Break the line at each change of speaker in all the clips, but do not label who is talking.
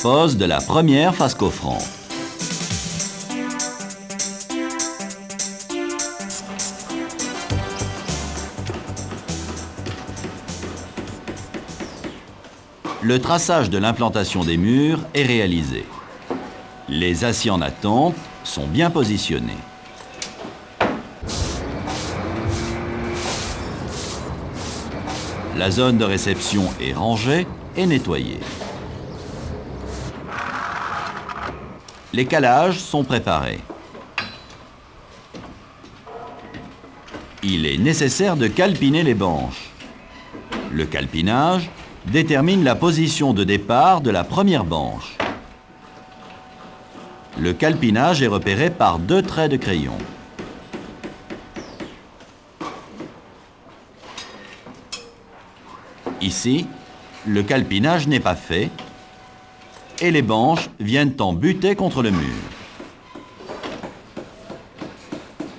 Pose de la première face coffrante. Le traçage de l'implantation des murs est réalisé. Les aciers en attente sont bien positionnés. La zone de réception est rangée et nettoyée. Les calages sont préparés. Il est nécessaire de calpiner les banches. Le calpinage détermine la position de départ de la première banche. Le calpinage est repéré par 2 traits de crayon. Ici, le calpinage n'est pas fait et les banches viennent en buter contre le mur.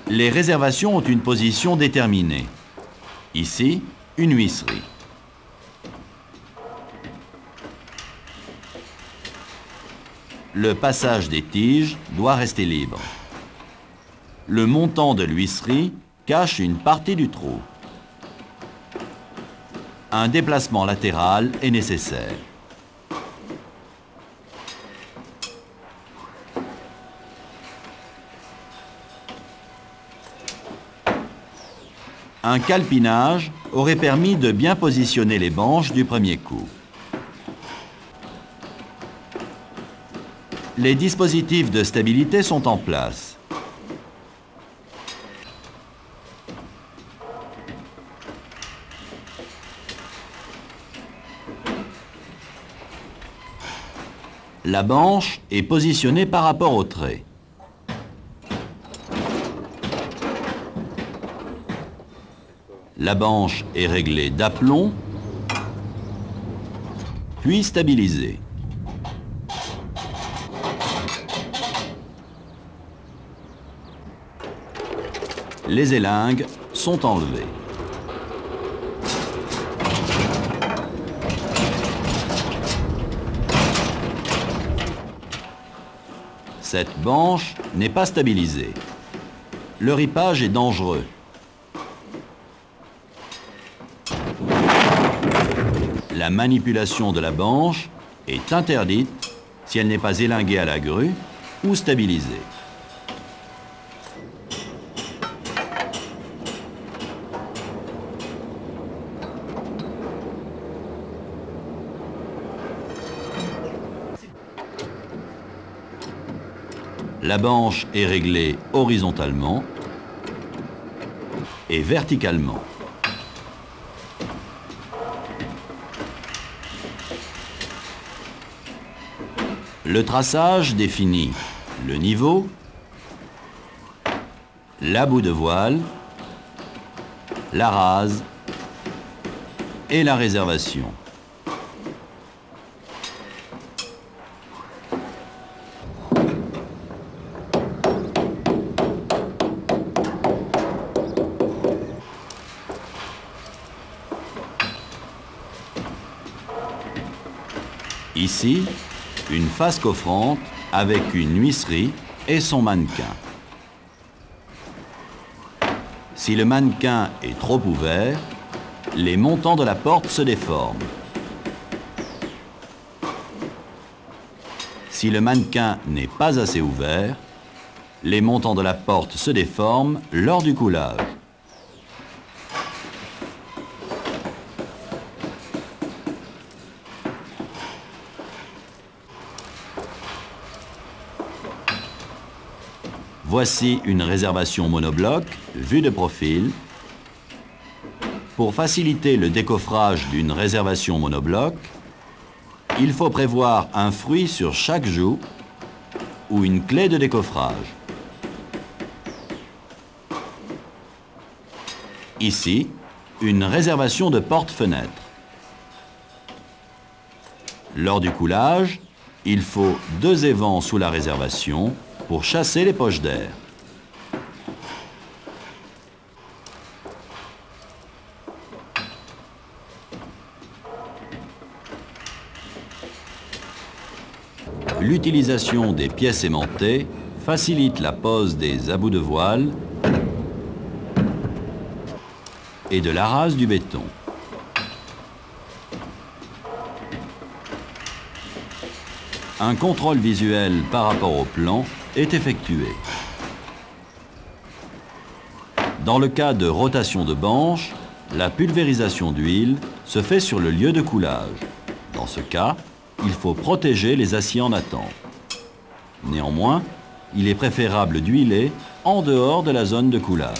Les réservations ont une position déterminée. Ici, une huisserie. Le passage des tiges doit rester libre. Le montant de l'huisserie cache une partie du trou. Un déplacement latéral est nécessaire. Un calpinage aurait permis de bien positionner les banches du premier coup. Les dispositifs de stabilité sont en place. La banche est positionnée par rapport au trait. La banche est réglée d'aplomb, puis stabilisée. Les élingues sont enlevées. Cette banche n'est pas stabilisée. Le ripage est dangereux. La manipulation de la banche est interdite si elle n'est pas élinguée à la grue ou stabilisée. La banche est réglée horizontalement et verticalement. Le traçage définit le niveau, la boue de voile, la rase et la réservation. Ici, une face coffrante avec une huisserie et son mannequin. Si le mannequin est trop ouvert, les montants de la porte se déforment. Si le mannequin n'est pas assez ouvert, les montants de la porte se déforment lors du coulage. Voici une réservation monobloc, vue de profil. Pour faciliter le décoffrage d'une réservation monobloc, il faut prévoir un fruit sur chaque joue ou une clé de décoffrage. Ici, une réservation de porte-fenêtre. Lors du coulage, il faut 2 évents sous la réservation pour chasser les poches d'air. l'utilisation des pièces aimantées facilite la pose des abouts de voile et de la rase du béton. Un contrôle visuel par rapport au plan est effectué. Dans le cas de rotation de banche, la pulvérisation d'huile se fait sur le lieu de coulage. Dans ce cas, il faut protéger les aciers en attente. Néanmoins, il est préférable d'huiler en dehors de la zone de coulage.